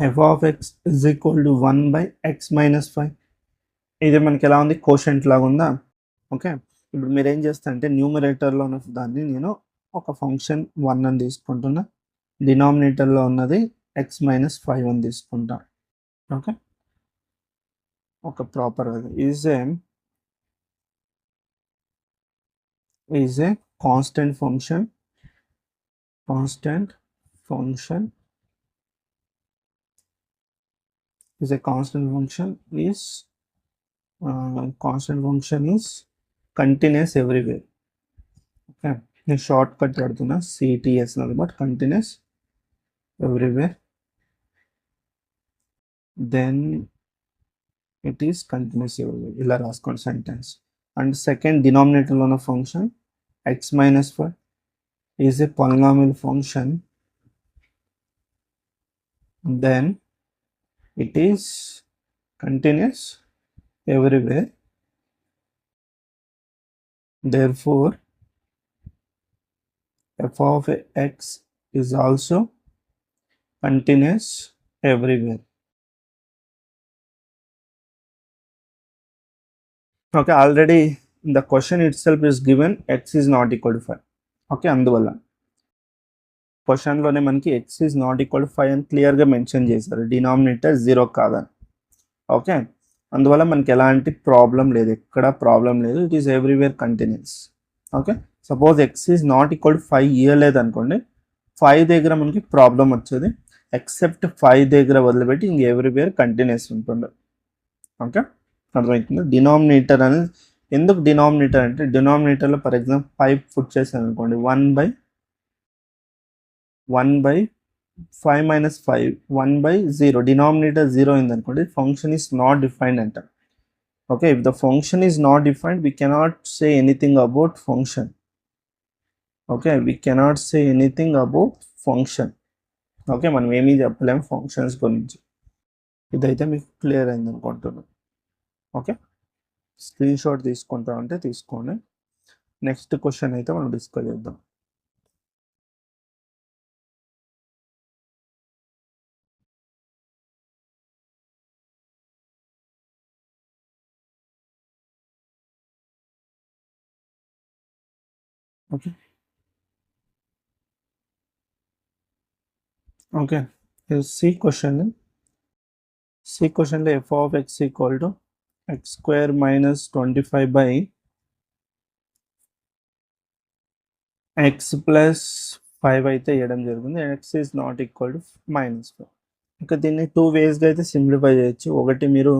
f of x is equal to 1 by x minus 5. ఇది మనకి ఎలా ఉంది, కోషెంట్ లాగా ఉందా? ఓకే, ఇప్పుడు మీరు ఏం చేస్తా అంటే న్యూమరేటర్లో ఉన్న దాన్ని నేను ఒక ఫంక్షన్ 1 అని తీసుకుంటున్నా, డినామినేటర్లో ఉన్నది x minus 5 అని తీసుకుంటా. ఓకే, ఒక proper is a constant function is continuous everywhere. Okay, నేను షార్ట్ కట్ వాడుతున్నా CTS but continuous everywhere, then it is continuous everywhere. ఇలా రాసుకోండి సెంటెన్స్. అండ్ సెకండ్, డినామినేటర్లో ఉన్న function x minus 4 is a polynomial function, then it is continuous everywhere, therefore f of x is also continuous everywhere. Okay, already the question itself is given x is not equal to 5. Okay, అందువల్ల క్వశ్చన్లోనే మనకి x is not equal to 5 అని క్లియర్గా mention చేశారు, denominator 0 కాదని. Okay, అందువల్ల మనకి ఎలాంటి problem లేదు, ఎక్కడ ప్రాబ్లం లేదు, it is everywhere continuous. Okay, suppose x is not equal to 5 ఇవ్వలేదు అనుకోండి, 5 దగ్గర మనకి ప్రాబ్లం వచ్చేది, ఎక్సెప్ట్ 5 దగ్గర వదిలిపెట్టి ఇంక ఎవ్రీవేర్ కంటిన్యూస్ ఉంటుంది. ఓకే, అర్థమవుతుంది? డినామినేటర్ అనేది ఎందుకు డినామినేటర్ అంటే, డినామినేటర్లో ఫర్ ఎగ్జాంపుల్ 5 పుట్ చేశాను అనుకోండి, 1 by 5 minus 5, 1 by 0, డినామినేటర్ 0 అయింది అనుకోండి, ఫంక్షన్ ఈస్ నాట్ డిఫైన్డ్ అంట. Okay, if the function is not defined we cannot say anything about function. Okay, we cannot say anything about function. Okay, మనం ఏమీ చెప్పలేము functions గురించి. ఇదైతే మీకు క్లియర్ అయింది అనుకుంటున్నాను. ఓకే, స్క్రీన్ షాట్ తీసుకుంటా అంటే తీసుకోండి. నెక్స్ట్ క్వశ్చన్ అయితే మనం డిస్కస్ చేద్దాం. ఓకే, ఓకే, సి క్వశ్చన్లో f of x equal to x square minus 25 by x plus 5 అయితే ఇవ్వడం జరుగుతుంది. x is not equal to -4. ఇంకా దీన్ని 2 వేస్గా అయితే సింప్లిఫై చేయొచ్చు. ఒకటి, మీరు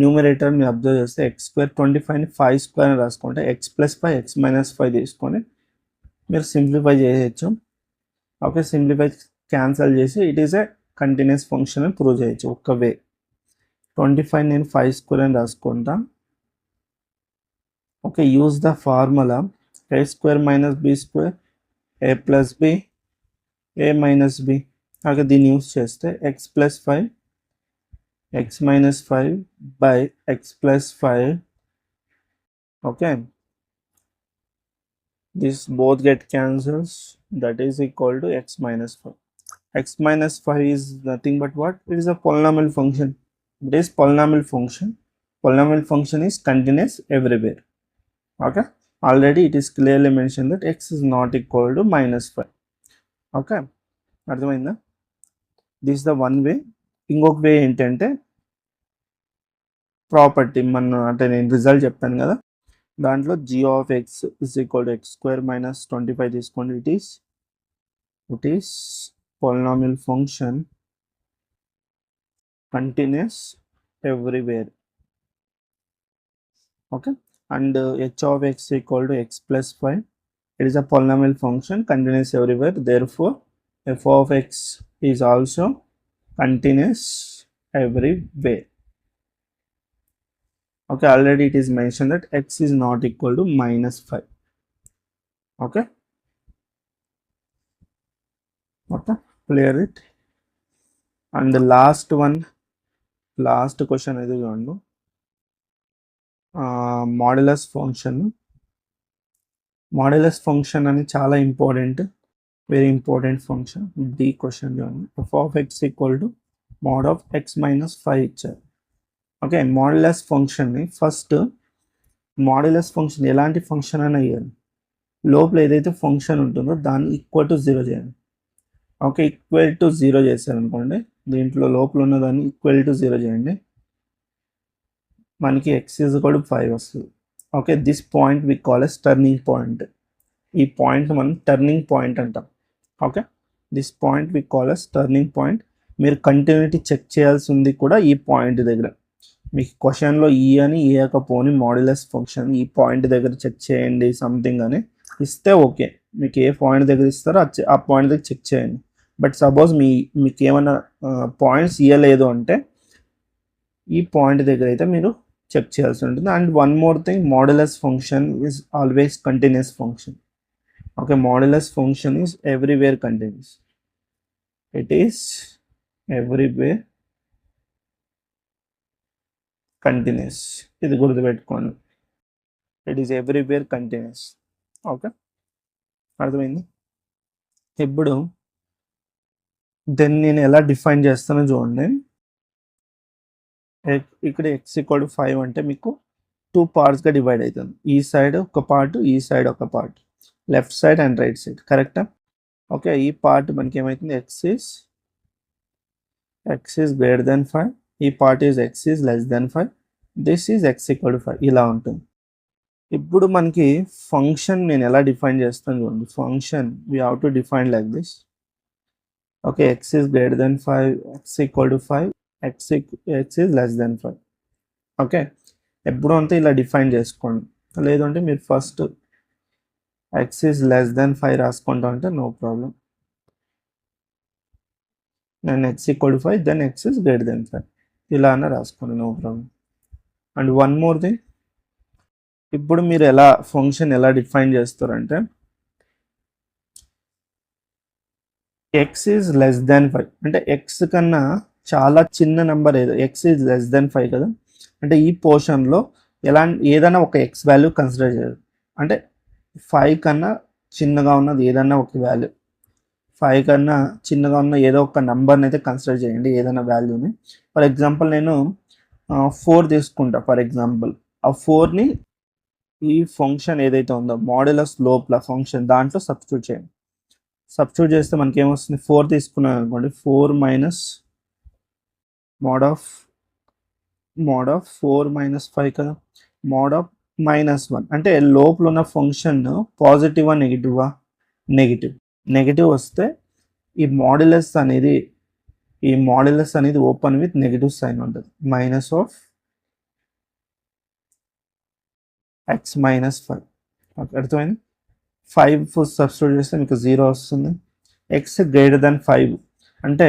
న్యూమరేటర్ని అబ్జర్వ్ చేస్తే x square 25ని 5 square అని రాసుకుంటే x plus 5 x minus 5 తీసుకొని మీరు సింప్లిఫై చేయొచ్చు. ఓకే, సింప్లిఫై క్యాన్సల్ చేసి it is a continuous function అని ప్రూవ్ చేయొచ్చు. ఒక్క వే 25 నేను 5 square అని రాసుకుంటా. Okay, use the formula a square minus b square a plus b a minus b. Okay, దీన్ని యూజ్ చేస్తే x plus 5 x minus 5 by x plus 5. Okay, This both get cancels, that is equal to x minus 5. X minus 5 is nothing but what? It is a polynomial function. It is polynomial function. Polynomial function is continuous everywhere. Okay. Already it is clearly mentioned that x is not equal to minus 5. Okay. అర్థమైందా? This is the one way. ఇంకొక వే ఏంటంటే property అంటే నేను result చెప్పాను కదా, దాంట్లో g of x is equal to x square minus 25 తీసుకోండి. it is polynomial function continuous everywhere. Okay, and h of x equal to x plus 5. It is a polynomial function continuous everywhere, therefore f of x is also continuous everywhere. Okay, already it is mentioned that x is not equal to minus 5. Okay, clear it. And the last question is modulus function. Modulus function అని చాలా important, very important function. The question చూడండి. f of x equal to mod of x minus 5 ఇచ్చారు. Okay, modulus ఫంక్షన్ని first modulus function ఎలాంటి function అయినా ఇవ్వాలి, లోపల ఏదైతే ఫంక్షన్ ఉంటుందో దాన్ని ఈక్వల్ టు 0 చేయండి. ఓకే, ఈక్వల్ టు 0 చేశారనుకోండి, దీంట్లో లోపల ఉన్నదాన్ని ఈక్వల్ టు 0 చేయండి, మనకి x is equal to 5 వస్తుంది. Okay, this point we call as turning point. ఈ పాయింట్ మనం టర్నింగ్ పాయింట్ అంటాం. Okay, this point we call as turning point. మీరు కంటిన్యూటీ చెక్ చేయాల్సి ఉంది కూడా ఈ పాయింట్ దగ్గర. మీకు క్వశ్చన్లో ఈ అని ఇవ్వకపోని మాడ్యులస్ ఫంక్షన్ ఈ పాయింట్ దగ్గర చెక్ చేయండి సంథింగ్ అని ఇస్తే ఓకే, మీకు ఏ పాయింట్ దగ్గర ఇస్తారో ఆ పాయింట్ దగ్గర చెక్ చేయండి. బట్ సపోజ్ మీకు ఏమైనా పాయింట్స్ ఇవ్వలేదు అంటే ఈ పాయింట్ దగ్గర అయితే మీరు చెక్ చేయాల్సి ఉంటుంది. And one more thing, modulus function is always continuous function. Okay, modulus function is everywhere continuous. It is everywhere continuous. ఇది గుర్తుపెట్టుకోండి, it is everywhere continuous. Okay, అర్థమైంది. ఇప్పుడు దెన్ నేను ఎలా డిఫైన్ చేస్తానో చూడండి. ఇక్కడ x ఈక్వల్ టు 5 అంటే మీకు 2 పార్ట్స్గా డివైడ్ అవుతుంది. ఈ సైడ్ ఒక పార్ట్, ఈ సైడ్ ఒక part, left side and right side. కరెక్టా? ఓకే, ఈ పార్ట్ మనకి ఏమవుతుంది, x is greater than 5, ఈ part is x is less than 5, this is x equal to 5, ఇలా ఉంటుంది. ఇప్పుడు మనకి ఫంక్షన్ నేను ఎలా డిఫైన్ చేస్తాను చూడండి. Function we have to define like this. Okay, x is greater than 5, x equal to 5, x is less than 5. Okay, ఎప్పుడు అంతా ఇలా డిఫైన్ చేసుకోండి. లేదంటే మీరు first x is less than 5 రాసుకుంటా అంటే నో ప్రాబ్లం. నేను x equal to 5, then x is greater than 5 ఇలా అన్న రాసుకోండి, no problem. And one more thing, ఇప్పుడు మీరు ఫంక్షన్ ఎలా డిఫైన్ చేస్తారంటే x is less than 5 అంటే x కన్నా చాలా చిన్న నెంబర్ ఏదో, x is less than 5 కదా, అంటే ఈ పోర్షన్లో ఏదైనా ఒక x వాల్యూ కన్సిడర్ చేయాలి. అంటే 5 కన్నా చిన్నగా ఉన్నది ఏదైనా ఒక వాల్యూ, 5 కన్నా చిన్నగా ఉన్న ఏదో ఒక నెంబర్ని అయితే కన్సిడర్ చేయండి, ఏదైనా వాల్యూని. ఫర్ ఎగ్జాంపుల్ నేను 4 తీసుకుంటా. ఫర్ ఎగ్జాంపుల్ ఆ 4ని ఈ ఫంక్షన్ ఏదైతే ఉందో మాడ్యులస్ లోపల ఫంక్షన్ దాంట్లో సబ్స్టిట్యూట్ చేయండి. సబ్స్టిట్యూట్ చేస్తే మనకి ఏమొస్తుంది, 4 తీసుకున్నాం అనుకోండి, 4 మైనస్ మోడ్ ఆఫ్ 4 మైనస్ 5 కదా, మోడ్ ఆఫ్ -1 అంటే లోపల ఉన్న ఫంక్షన్ పాజిటివా నెగిటివా, నెగిటివ్ వస్తే ఈ మాడ్యులస్ అనేది ఓపెన్ విత్ నెగిటివ్ సైన్ ఉంటుంది, minus of x minus 5. Okay, అర్థమైంది. 5 సబ్స్టిట్యూట్ చేస్తే మీకు 0 వస్తుంది. x గ్రేటర్ దాన్ 5 అంటే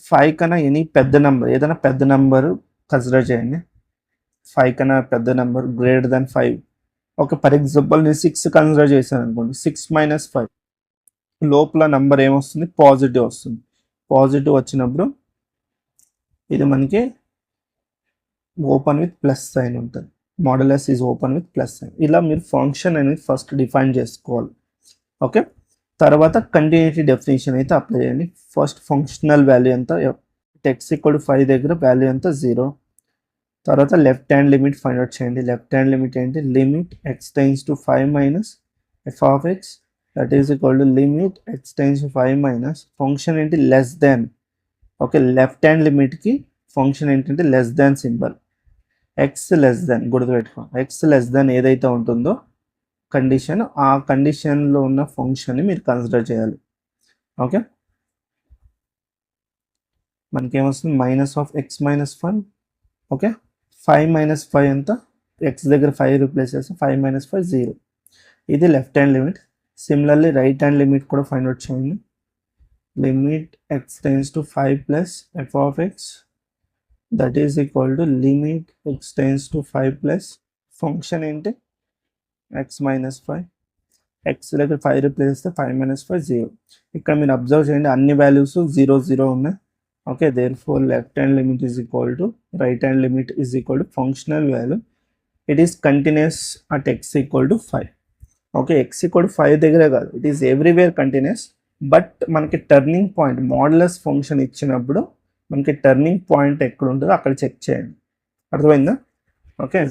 5 కన్నా ఎనీ పెద్ద నెంబర్, ఏదైనా పెద్ద నెంబర్ కన్సిడర్ చేయండి. 5 కన్నా పెద్ద number greater than 5. Okay, for example నేను 6 కన్సిడర్ చేశాను అనుకోండి, 6 మైనస్ 5 లోపల నెంబర్ ఏమొస్తుంది, పాజిటివ్ వస్తుంది. పాజిటివ్ వచ్చినప్పుడు ఇది మనకి ఓపెన్ విత్ ప్లస్ సైన్ ఉంటుంది. Modulus is open with plus sign. ఇలా మీరు ఫంక్షన్ అనేది ఫస్ట్ డిఫైన్ చేసుకోవాలి. ఓకే, తర్వాత కంటిన్యూటీ డెఫినేషన్ అయితే అప్లై చేయండి. ఫస్ట్ ఫంక్షనల్ వాల్యూ ఎంత, ఎక్స్ ఈక్వల్ టు 5 దగ్గర వాల్యూ ఎంత 0. తర్వాత left hand limit find out చేయండి. లెఫ్ట్ హ్యాండ్ లిమిట్ ఏంటి, limit X tends to 5 minus F of X that is equal to limit X tends to 5 minus function ఏంటి less than. Okay, left hand లిమిట్కి function ఏంటంటే less than symbol, X less than గుర్తుపెట్టుకో. X less దాన్ ఏదైతే ఉంటుందో condition, ఆ కండిషన్లో ఉన్న ఫంక్షన్ని మీరు కన్సిడర్ చేయాలి. ఓకే, మనకేమొస్తుంది minus of X minus 1. Okay, 5 minus 5 ఎంత, ఎక్స్ దగ్గర 5 రిప్లేస్ చేస్తే 5 మైనస్ 5 0. ఇది left hand limit. Similarly right hand limit కూడా ఫైండ్ అవుట్ చేయండి. Limit X tends to 5 plus F of X that is equal to limit X tends to 5 plus function ఏంటి X minus 5. X దగ్గర 5 replace చేస్తే 5 minus 5 0. ఇక్కడ మీరు observe చేయండి అన్ని values 0 0 ఉన్నాయి. Okay, therefore left hand limit is equal to right hand limit is equal to functional value. It is continuous at x equal to 5. Okay, x equal to 5 దగ్గరే కాదు, it is everywhere continuous. But మనకి turning point modulus function ఇచ్చినప్పుడు మనకి turning point ఎక్కడ ఉంటుందో అక్కడ check చేయండి. అర్థమైందా? ఓకే,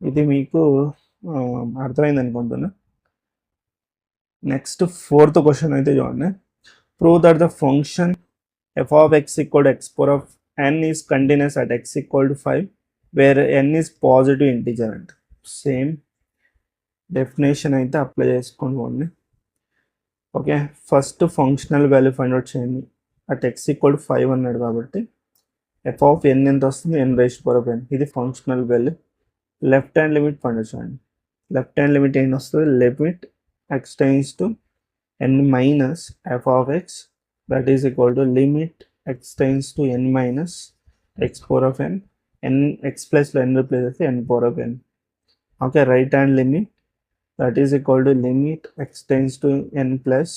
ఇది మీకు అర్థమైంది అనుకుంటున్నా. నెక్స్ట్ 4th క్వశ్చన్ అయితే చూడండి. Prove that the function f of x equal to x power of n is continuous at x equal to 5 where n is positive integer. And same definition అయితే apply చేసుకోండి. Okay, first functional value find out చేయండి. At x equal to 5 అన్నాడు కాబట్టి f of n ఎంత వస్తుంది, n raised to power of n. ఇది functional value. Left hand limit find out చేయండి. Left hand limit ఏం వస్తుంది, limit x tends to n minus f of x that is equal to limit x tends to n minus x power of n, n x plus n replaces n power of n. Okay, right hand limit that is equal to limit x tends to n plus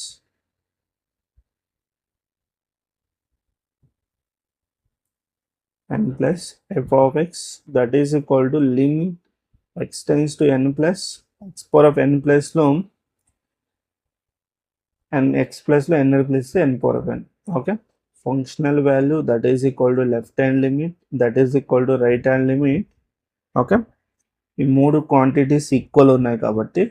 f of x that is equal to limit x tends to n plus x power of n plus లో and x plus లో n replaces n power of n. Okay, functional value that is equal to left hand limit that is equal to right hand limit. Okay, ఈ మూడు quantities equal ఉన్నాయి కాబట్టి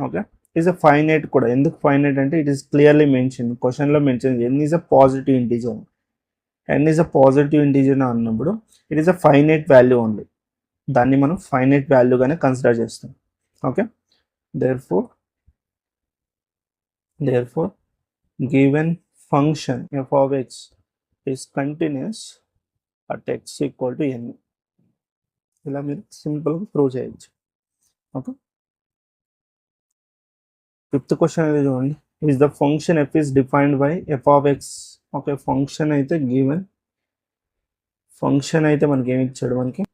okay is a finite కూడా. ఎందుకు finite అంటే it is clearly mention, క్వశ్చన్లో mention N is a positive integer. N is a positive integer అన్నప్పుడు it is a finite value only. దాన్ని మనం ఫైనైట్ వాల్యూగానే కన్సిడర్ చేస్తాం. Okay, therefore given function f of x is continuous at x equal to n. ఇలా మీరు సింపుల్గా prove చేయొచ్చు. Okay, 5th question అయితే చూడండి. is the function f is defined by f of x. Okay, function అయితే given function అయితే మనకి ఏమి ఇచ్చాడు, మనకి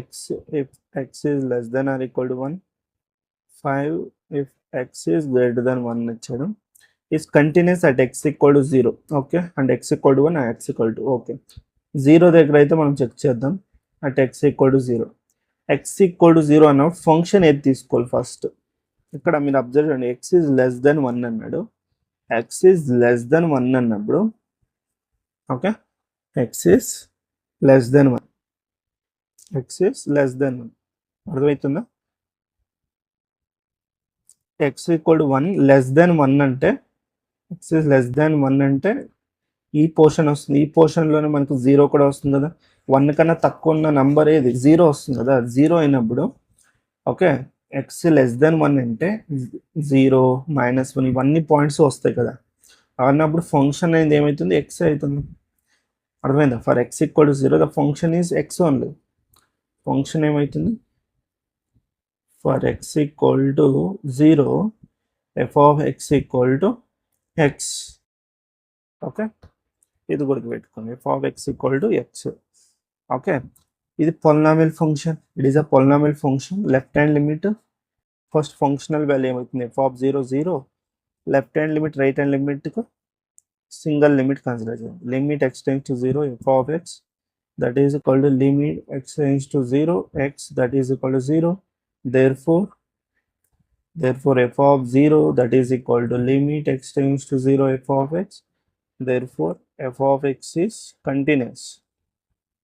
x if x is less than or equal to 1, 5 if x is greater than 1 ఇచ్చాడు. is continuous at x equal to 0. Okay, and x equal to 1 and x equal to okay 0 దగ్గర అయితే మనం check చేద్దాం. at x equal to 0, x equal to 0 అన్నప్పుడు function ఏది తీసుకోవాలి first. ఇక్కడ మీరు అబ్జర్వ్ చేయండి, x is less than 1 అన్నాడు. x is less than 1 అన్నప్పుడు okay x is less than 1, x is less than 1. అర్థమవుతుందా? x equal to 1 less than 1 అంటే x is less than 1 అంటే ఈ పోర్షన్ వస్తుంది. ఈ పోర్షన్లోనే మనకు 0 కూడా వస్తుంది కదా. 1 కన్నా తక్కువ ఉన్న నంబర్ ఏది 0 వస్తుంది కదా. 0 అయినప్పుడు ఓకే x less than 1 అంటే 0 -1 ఇవన్నీ పాయింట్స్ వస్తాయి కదా. అన్నప్పుడు ఫంక్షన్ అనేది ఏమవుతుంది, x అవుతుంది. అర్థమైందా? For x equal to 0 the function is x only. Function ఏమవుతుంది, for x equal to 0 f of x equal to x. Okay, ఇది గుర్తుపెట్టుకోండి, f of x equal to x. Okay, ఇది polynomial function, it is a polynomial function. Left hand limit first functional value ఏమవుతుంది, f of 0 0. Left hand limit right hand limit single limit consider చేయండి. Limit x tends to 0 f of x that is equal to limit x tends to 0 x that is equal to 0. Therefore f of 0 that is equal to limit x tends to 0 f of x. Therefore f of x is continuous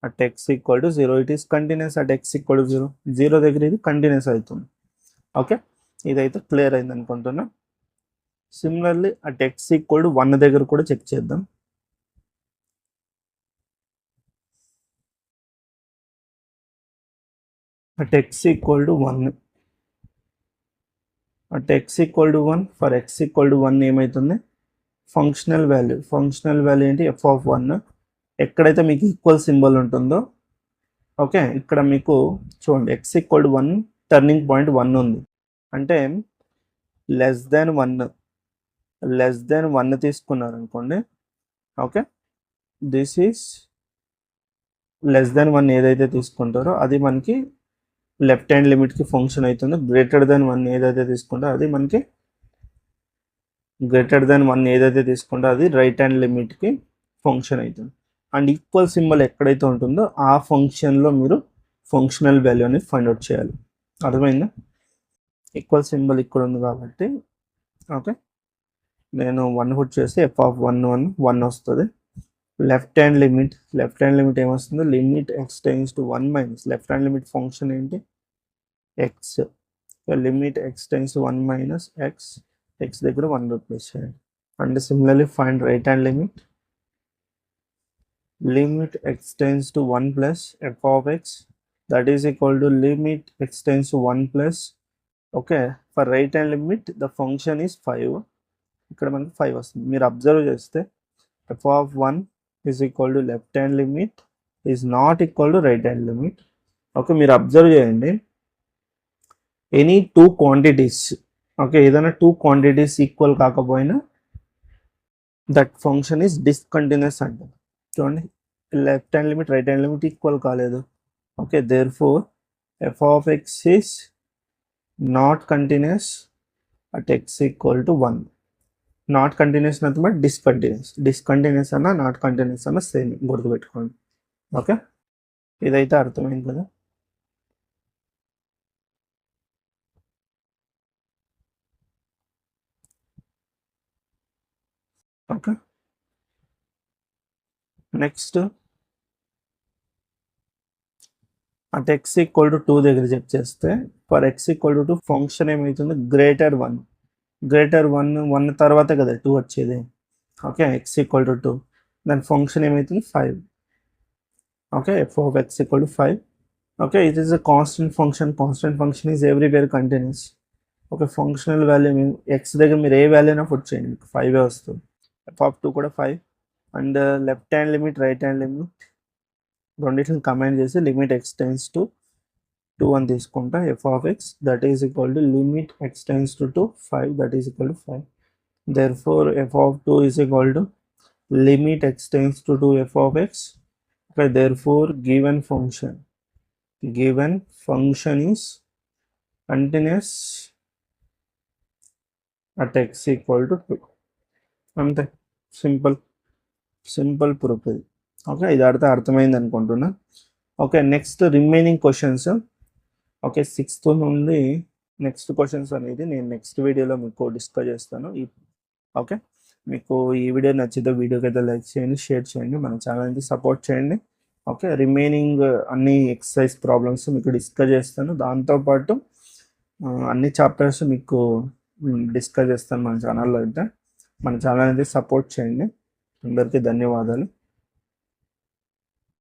at x equal to 0. It is continuous at x equal to 0. 0 దగ్గర ఇది continuous అవుతుంది. Okay, ఇదైతే clear అయింది అనుకుంటున్నా. Similarly at x equal to 1 దగ్గర కూడా check చేద్దాం. at x equal to 1 at x equal to 1 for x equal to 1 ఏమవుతుంది, ఫంక్షనల్ వాల్యూ ఏంటి f of 1. ఎక్కడైతే మీకు ఈక్వల్ సింబల్ ఉంటుందో, ఓకే, ఇక్కడ మీకు చూడండి x equal to 1 turning point 1 ఉంది అంటే లెస్ దెన్ 1 తీసుకున్నారు అనుకోండి. Okay, this is less than 1 ఏదైతే తీసుకుంటారో అది మనకి లెఫ్ట్ హ్యాండ్ లిమిట్కి ఫంక్షన్ అవుతుంది. గ్రేటర్ దెన్ 1 ఏదైతే తీసుకుంటారో అది మనకి అది రైట్ హ్యాండ్ లిమిట్కి ఫంక్షన్ అవుతుంది. అండ్ ఈక్వల్ సింబల్ ఎక్కడైతే ఉంటుందో ఆ ఫంక్షన్లో మీరు ఫంక్షనల్ వాల్యూ అనేది ఫైండ్ అవుట్ చేయాలి. అర్థమైందా? ఈక్వల్ సింబల్ ఇక్కడ ఉంది కాబట్టి ఓకే, నేను 1 పుట్ చేస్తే f of 1 వస్తుంది. లెఫ్ట్ హ్యాండ్ లిమిట్ ఏమొస్తుంది, limit x tends to 1 minus left hand limit function ఏంటి x. Limit x tends to 1 minus x దగ్గర 1 రిప్లేస్ చేయండి. And similarly find right hand limit x tends to 1 plus f of x that is equal to limit x tends to 1 plus. Okay, for right hand limit the function is 5. ఇక్కడ మనకి 5 వస్తుంది. మీరు observe చేస్తే f of 1 is equal to left hand limit is not equal to right hand limit. Okay, మీరు observe చేయండి, any 2 quantities, okay, ఏదైనా 2 quantities equal కాకపోయినా that function is discontinuous అంటారు. చూడండి, left hand limit right hand limit equal కాలేదు. Okay, therefore f of x is not continuous at x equal to 1. Not continuous nothing but discontinuous అన్న not continuous అన్న same గుర్తుపెట్టుకోండి. Okay, ఇదైతే అర్థమైంది కదా. Okay, next at x equal to 2 దగ్గర check చేస్తే for x equal to 2 function ఏమవుతుంది, greater 1 తర్వాతే కదా 2 వచ్చేది. ఓకే, x ఈక్వల్ టు 2 దాని ఫంక్షన్ ఏమవుతుంది 5. Okay, f of x equal to 5. Okay, it is a constant function is everywhere continuous. Okay, functional value x దగ్గర మీరు ఏ value అయినా put చేయండి, మీకు 5 వస్తుంది. f of 2 కూడా 5. And left hand limit right hand limit రెండింటిని combine చేసి limit x tends to 2 అని తీసుకుంటా f of x that is equal to limit x tends to 2 5 that is equal to 5. Therefore f of 2 is equal to limit x tends to 2 f of x. Okay, therefore given function is continuous at x equal to 2. అంతే, simple proof ఇది. Okay, ఇది అర్థమైంది అనుకుంటున్నా. Okay, next remaining questions. Okay, 6th నుండి next questions అనేది నేను next వీడియోలో మీకు డిస్కస్ చేస్తాను. ఓకే, మీకు ఈ వీడియో నచ్చితే వీడియోకి అయితే లైక్ చేయండి, షేర్ చేయండి, మన ఛానల్కి సపోర్ట్ చేయండి. ఓకే, రిమైనింగ్ అన్ని ఎక్సర్సైజ్ ప్రాబ్లమ్స్ మీకు డిస్కస్ చేస్తాను. దాంతోపాటు అన్ని చాప్టర్స్ మీకు డిస్కస్ చేస్తాను మన ఛానల్లో. అయితే మన ఛానల్ అయితే సపోర్ట్ చేయండి. అందరికీ ధన్యవాదాలు.